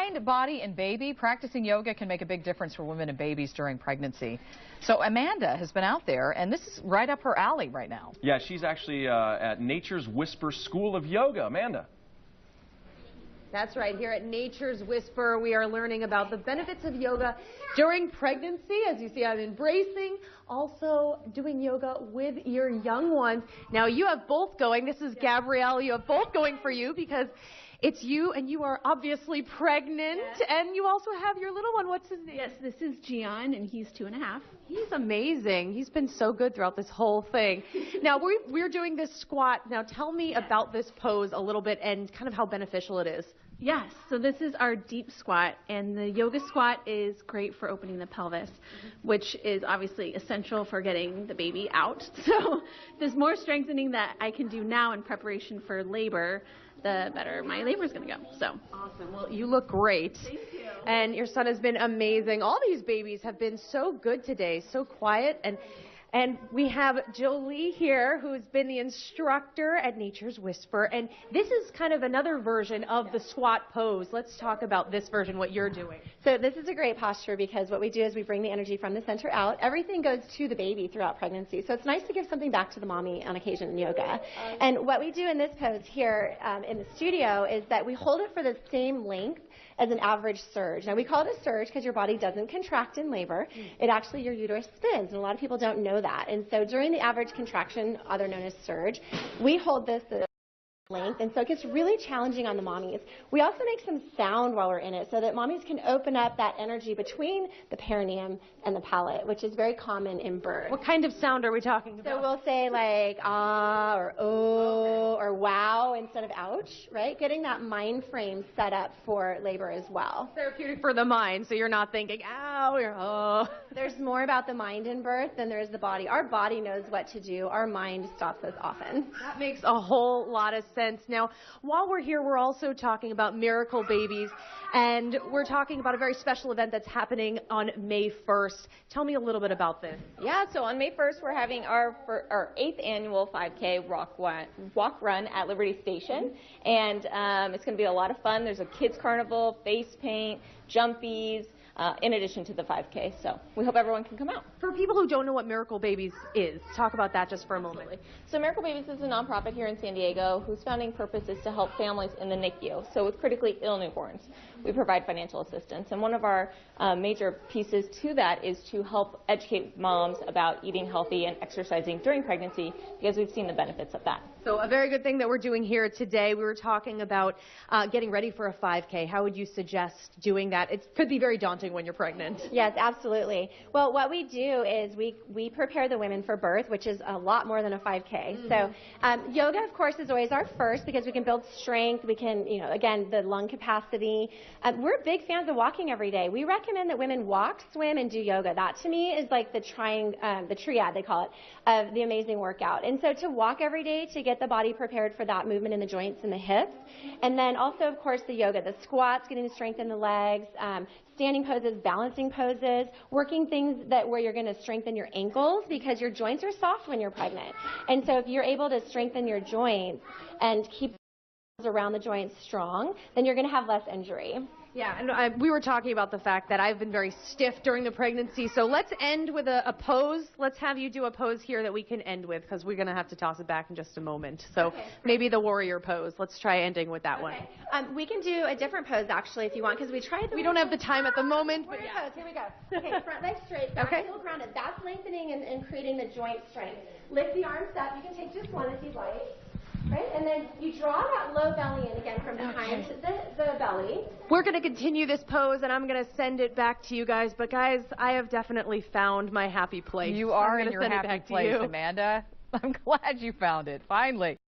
mind, body, and baby, practicing yoga can make a big difference for women and babies during pregnancy. So Amanda has been out there, and this is right up her alley right now. Yeah, she's actually at Nature's Whisper School of Yoga. Amanda. That's right. Here at Nature's Whisper, we are learning about the benefits of yoga during pregnancy. As you see, I'm embracing, also doing yoga with your young ones. Now, you have both going. This is Gabrielle. You have both going for you because it's you, and you are obviously pregnant, and you also have your little one. What's his name? Yes, this is Gian, and he's 2.5. He's amazing. He's been so good throughout this whole thing. Now, we're doing this squat. Now, tell me about this pose a little bit and kind of how beneficial it is. Yes, so this is our deep squat, and the yoga squat is great for opening the pelvis, which is obviously essential for getting the baby out. So there's more strengthening that I can do now in preparation for labor, the better my labor is going to go. So awesome. Well, you look great. Thank you. And your son has been amazing. All these babies have been so good today, so quiet. And we have Jolie here, who's been the instructor at Nature's Whisper. And this is kind of another version of the squat pose. Let's talk about this version, what you're doing. So this is a great posture because what we do is we bring the energy from the center out. Everything goes to the baby throughout pregnancy. So it's nice to give something back to the mommy on occasion in yoga. And what we do in this pose here in the studio is that we hold it for the same length as an average surge. Now, we call it a surge because your body doesn't contract in labor. It actually, your uterus spins, and a lot of people don't know that. And so during the average contraction, other known as surge, we hold this length, and so it gets really challenging on the mommies. We also make some sound while we're in it so that mommies can open up that energy between the perineum and the palate, which is very common in birth. What kind of sound are we talking about? So we'll say like ah or oh or wow instead of ouch, right? Getting that mind frame set up for labor as well. Therapeutic for the mind, so you're not thinking ow or oh. There's more about the mind in birth than there is the body. Our body knows what to do. Our mind stops us often. That makes a whole lot of sense. Now, while we're here, we're also talking about Miracle Babies, and we're talking about a very special event that's happening on May 1st. Tell me a little bit about this. Yeah, so on May 1st, we're having our 8th annual 5K walk run at Liberty Station, and it's going to be a lot of fun. There's a kids carnival, face paint, jumpies, in addition to the 5K. So we hope everyone can come out. For people who don't know what Miracle Babies is, talk about that just for a moment. So Miracle Babies is a nonprofit here in San Diego whose founding purpose is to help families in the NICU, so with critically ill newborns. We provide financial assistance, and one of our major pieces to that is to help educate moms about eating healthy and exercising during pregnancy, because we've seen the benefits of that. So a very good thing that we're doing here today. We were talking about getting ready for a 5K. How would you suggest doing that? It could be very daunting when you're pregnant. Yes, absolutely. Well, what we do is we prepare the women for birth, which is a lot more than a 5K. So yoga, of course, is always our first because we can build strength. We can, again, the lung capacity. We're big fans of walking every day. We recommend that women walk, swim, and do yoga. That, to me, is like the triad, they call it, of the amazing workout. And so to walk every day to get the body prepared for that movement in the joints and the hips. And then also, of course, the yoga, the squats, getting the strength in the legs, standing poses, balancing poses, working things where you're going to strengthen your ankles because your joints are soft when you're pregnant. And so if you're able to strengthen your joints and keep around the joints strong, then you're going to have less injury. Yeah, and we were talking about the fact that I've been very stiff during the pregnancy, so let's end with a pose. Let's have you do a pose here that we can end with, because we're going to have to toss it back in just a moment. So maybe the warrior pose. Let's try ending with that one. We can do a different pose, actually, if you want, because we tried We don't have the time at the moment. Warrior pose. Here we go. Okay, front leg straight, back heel grounded. That's lengthening and creating the joint strength. Lift the arms up. You can take just one if you'd like. Right? And then you draw that low belly in again from behind the belly. We're going to continue this pose, and I'm going to send it back to you guys. But, guys, I have definitely found my happy place. You are in your happy place, Amanda. I'm glad you found it, finally.